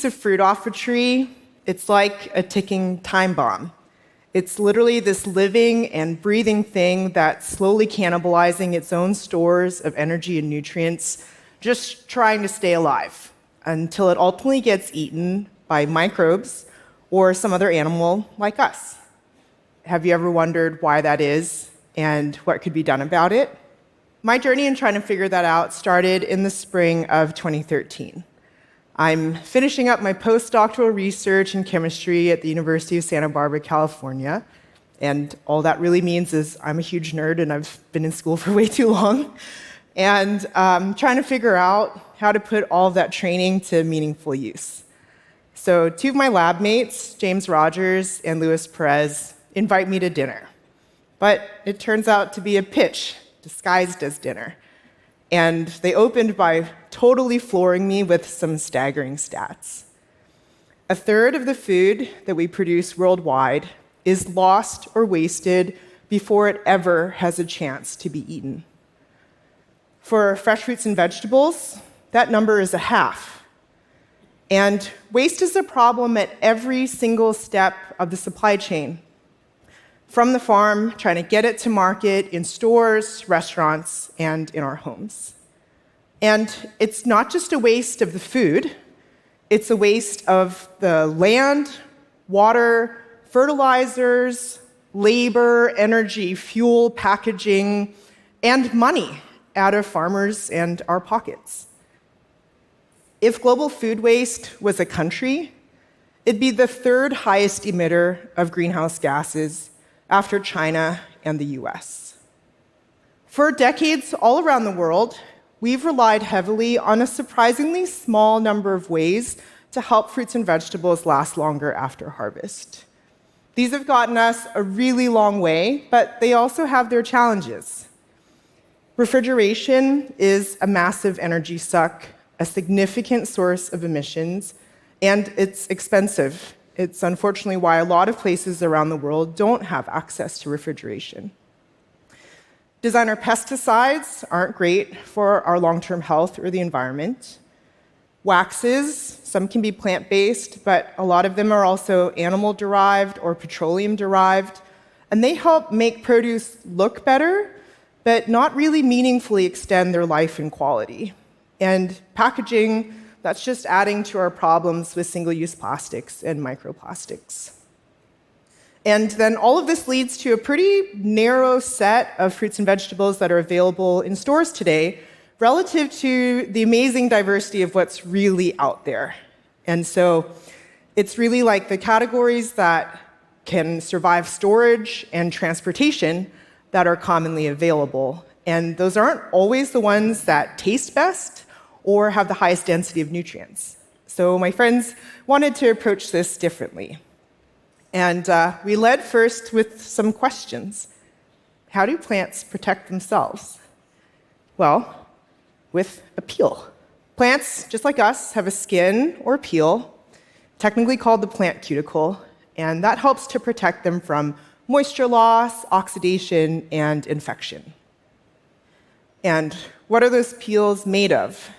piece of fruit off a tree, it's like a ticking time bomb. It's literally this living and breathing thing that's slowly cannibalizing its own stores of energy and nutrients, just trying to stay alive until it ultimately gets eaten by microbes or some other animal like us. Have you ever wondered why that is and what could be done about it? My journey in trying to figure that out started in the spring of 2013. I'm finishing up my postdoctoral research in chemistry at the University of Santa Barbara, California. And all that really means is I'm a huge nerd and I've been in school for way too long. And trying to figure out how to put all of that training to meaningful use. So 2 of my lab mates, James Rogers and Luis Perez, invite me to dinner. But it turns out to be a pitch disguised as dinner. And they opened by totally flooring me with some staggering stats. 1/3 of the food that we produce worldwide is lost or wasted before it ever has a chance to be eaten. For fresh fruits and vegetables, that number is 1/2. And waste is a problem at every single step of the supply chain. From the farm, trying to get it to market in stores, restaurants, and in our homes. And it's not just a waste of the food, it's a waste of the land, water, fertilizers, labor, energy, fuel, packaging, and money out of farmers and our pockets. If global food waste was a country, it'd be the 3rd highest emitter of greenhouse gases after China and the US. For decades all around the world, we've relied heavily on a surprisingly small number of ways to help fruits and vegetables last longer after harvest. These have gotten us a really long way, but they also have their challenges. Refrigeration is a massive energy suck, a significant source of emissions, and it's expensive. It's unfortunately why a lot of places around the world don't have access to refrigeration. Designer pesticides aren't great for our long-term health or the environment. Waxes, some can be plant-based, but a lot of them are also animal-derived or petroleum-derived, and they help make produce look better, but not really meaningfully extend their life and quality. And packaging, that's just adding to our problems with single-use plastics and microplastics. And then all of this leads to a pretty narrow set of fruits and vegetables that are available in stores today relative to the amazing diversity of what's really out there. And so it's really like the categories that can survive storage and transportation that are commonly available. And those aren't always the ones that taste best or have the highest density of nutrients. So my friends wanted to approach this differently. And we led first with some questions. How do plants protect themselves? Well, with a peel. Plants, just like us, have a skin or peel, technically called the plant cuticle, and that helps to protect them from moisture loss, oxidation, and infection. And what are those peels made of?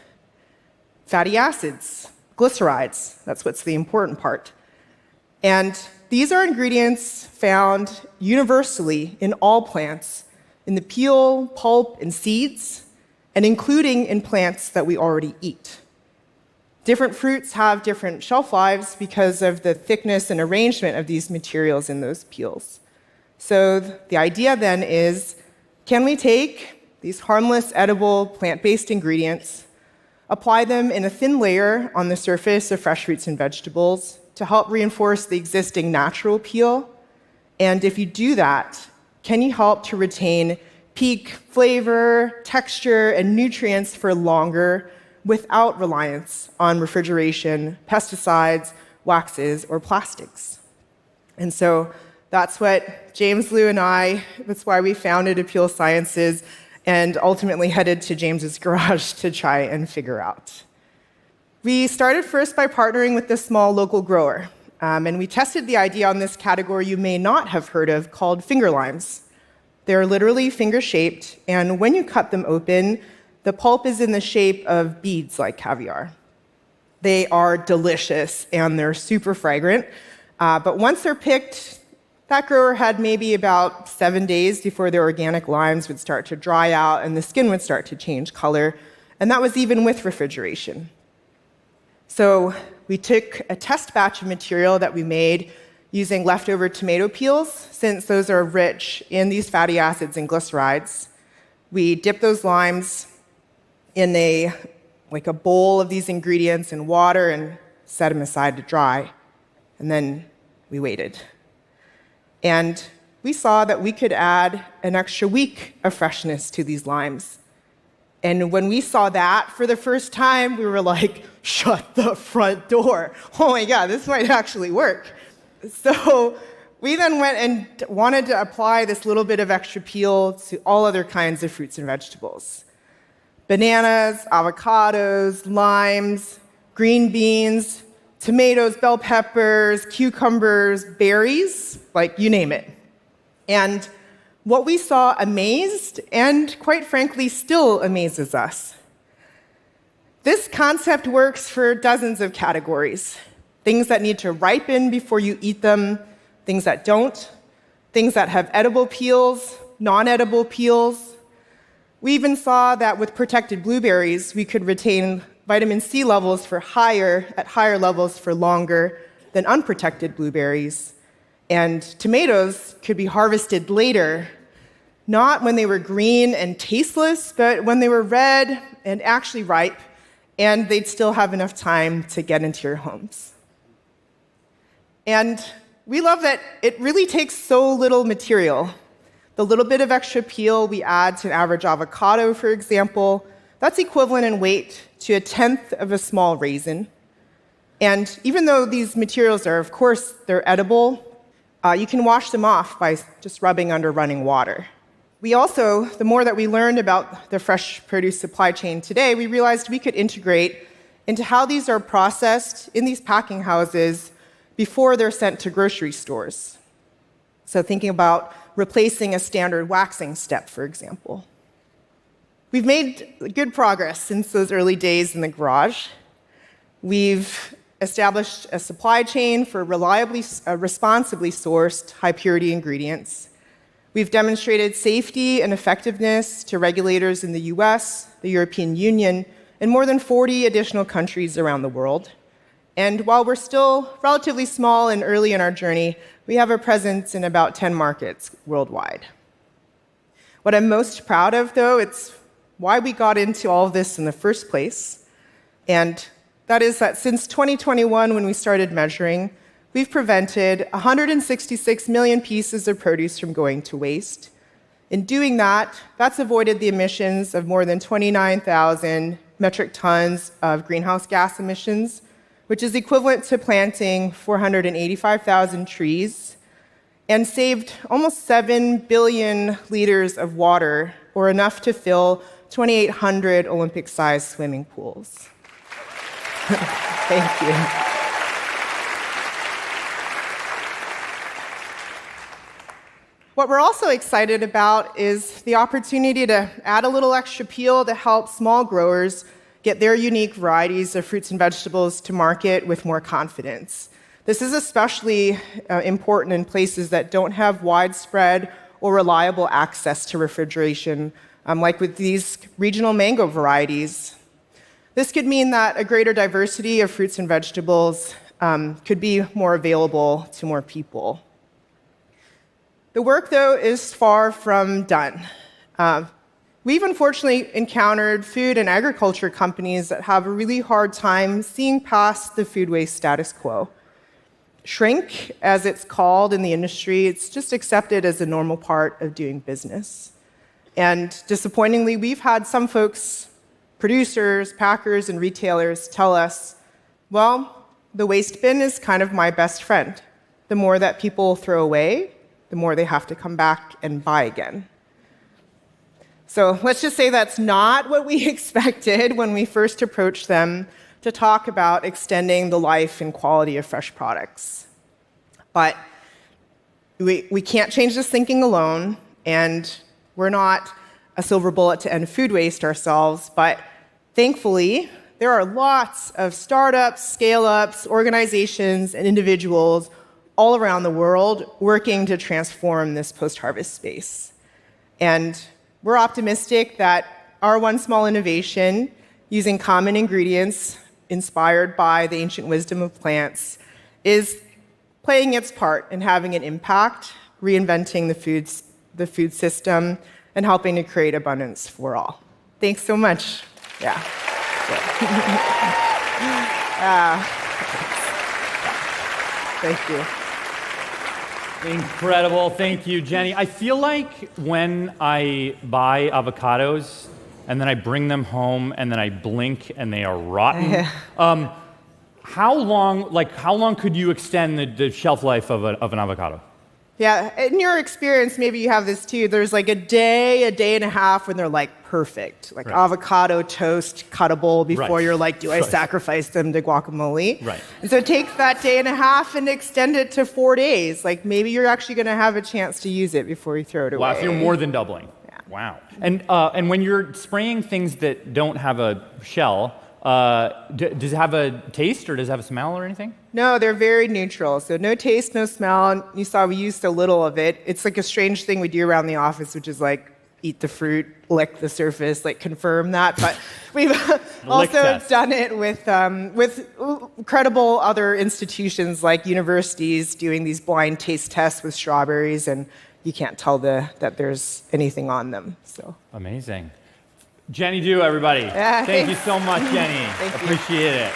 Fatty acids, glycerides, that's what's the important part. And these are ingredients found universally in all plants, in the peel, pulp, and seeds, and including in plants that we already eat. Different fruits have different shelf lives because of the thickness and arrangement of these materials in those peels. So the idea then is, can we take these harmless, edible, plant-based ingredients, apply them in a thin layer on the surface of fresh fruits and vegetables to help reinforce the existing natural peel? And if you do that, can you help to retain peak flavor, texture, and nutrients for longer without reliance on refrigeration, pesticides, waxes, or plastics? And so that's what James, Lou, and that's why we founded Appeal Sciences and ultimately headed to James's garage to try and figure out. We started first by partnering with this small local grower, and we tested the idea on this category you may not have heard of called finger limes. They're literally finger-shaped, and when you cut them open, the pulp is in the shape of beads like caviar. They are delicious and they're super fragrant. But once they're picked, that grower had maybe about 7 days before the organic limes would start to dry out and the skin would start to change color. And that was even with refrigeration. So we took a test batch of material that we made using leftover tomato peels, since those are rich in these fatty acids and glycerides. We dipped those limes in a bowl of these ingredients in water and set them aside to dry. And then we waited. And we saw that we could add an extra week of freshness to these limes. And when we saw that for the first time, we were like, shut the front door. Oh my God, this might actually work. So we then went and wanted to apply this little bit of extra peel to all other kinds of fruits and vegetables. Bananas, avocados, limes, green beans, tomatoes, bell peppers, cucumbers, berries, like you name it. And what we saw amazed, and quite frankly, still amazes us. This concept works for dozens of categories. Things that need to ripen before you eat them, things that don't, things that have edible peels, non-edible peels. We even saw that with protected blueberries, we could retain vitamin C levels at higher levels for longer than unprotected blueberries. And tomatoes could be harvested later, not when they were green and tasteless, but when they were red and actually ripe, and they'd still have enough time to get into your homes. And we love that it really takes so little material. The little bit of extra peel we add to an average avocado, for example, that's equivalent in weight to 1/10 of a small raisin. And even though these materials are, of course, they're edible, you can wash them off by just rubbing under running water. We also, the more that we learned about the fresh produce supply chain today, we realized we could integrate into how these are processed in these packing houses before they're sent to grocery stores. So thinking about replacing a standard waxing step, for example. We've made good progress since those early days in the garage. We've established a supply chain for responsibly sourced, high-purity ingredients. We've demonstrated safety and effectiveness to regulators in the US, the European Union, and more than 40 additional countries around the world. And while we're still relatively small and early in our journey, we have a presence in about 10 markets worldwide. What I'm most proud of, though, it's why we got into all of this in the first place. And that is that since 2021, when we started measuring, we've prevented 166 million pieces of produce from going to waste. In doing that, that's avoided the emissions of more than 29,000 metric tons of greenhouse gas emissions, which is equivalent to planting 485,000 trees, and saved almost 7 billion liters of water, or enough to fill 2,800 Olympic-sized swimming pools. Thank you. What we're also excited about is the opportunity to add a little extra peel to help small growers get their unique varieties of fruits and vegetables to market with more confidence. This is especially important in places that don't have widespread or reliable access to refrigeration, like with these regional mango varieties. This could mean that a greater diversity of fruits and vegetables could be more available to more people. The work, though, is far from done. We've unfortunately encountered food and agriculture companies that have a really hard time seeing past the food waste status quo. Shrink, as it's called in the industry, it's just accepted as a normal part of doing business. And disappointingly, we've had some folks, producers, packers, and retailers tell us, well, the waste bin is kind of my best friend. The more that people throw away, the more they have to come back and buy again. So let's just say that's not what we expected when we first approached them to talk about extending the life and quality of fresh products. But we can't change this thinking alone, and we're not a silver bullet to end food waste ourselves, but thankfully, there are lots of startups, scale-ups, organizations, and individuals all around the world working to transform this post-harvest space. And we're optimistic that our one small innovation, using common ingredients inspired by the ancient wisdom of plants, is playing its part in having an impact, reinventing the food system, and helping to create abundance for all. Thanks so much. Yeah. Thank you. Incredible. Thank you, Jenny. I feel like when I buy avocados and then I bring them home and then I blink and they are rotten, how long could you extend the shelf life of an avocado? Yeah, in your experience, maybe you have this too. There's like a day and a half when they're like perfect, like avocado toast cuttable before you're like, do I sacrifice them to guacamole? Right. And so take that day and a half and extend it to 4 days. Like maybe you're actually going to have a chance to use it before you throw it away. Wow, so you're more than doubling. Yeah. Wow. And when you're spraying things that don't have a shell, does it have a taste or does it have a smell or anything? No, they're very neutral. So no taste, no smell. You saw we used a little of it. It's like a strange thing we do around the office, which is like eat the fruit, lick the surface, like confirm that. But we've also done it with credible other institutions like universities doing these blind taste tests with strawberries, and you can't tell that there's anything on them. So amazing. Jenny Du, everybody. Yeah, Thank you so much, Jenny. Thank you. Appreciate it.